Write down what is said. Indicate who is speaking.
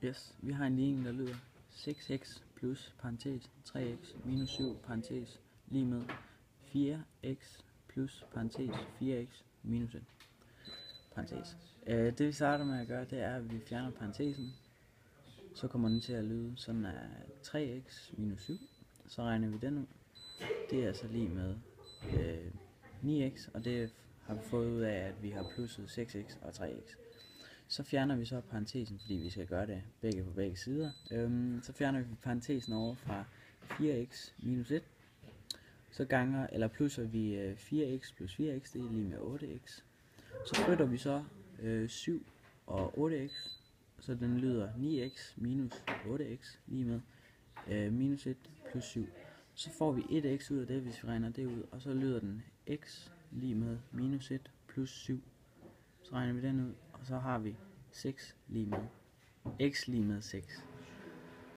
Speaker 1: Yes, vi har en ligning, der lyder 6x plus parentes 3x minus 7 parentes lige med 4x plus parentes 4x minus 1 parentes. Det vi starter med at gøre, det er, at vi fjerner parentesen. Så kommer den til at lyde sådan af 3x minus 7. Så regner vi den ud. Det er altså lige med 9x, og det har vi fået ud af, at vi har plusset 6x og 3x. Så fjerner vi så parentesen, fordi vi skal gøre det begge på begge sider. Så fjerner vi parentesen over fra 4x minus 1. Så ganger, eller plusser vi 4x plus 4x, det er lige med 8x. Så flytter vi så 7 og 8x, så den lyder 9x minus 8x lige med minus 1 plus 7. Så får vi 1x ud af det, hvis vi regner det ud, og så lyder den x lige med minus 1 plus 7. Så regner vi den ud, og så har vi 6 lige med x lige med 6.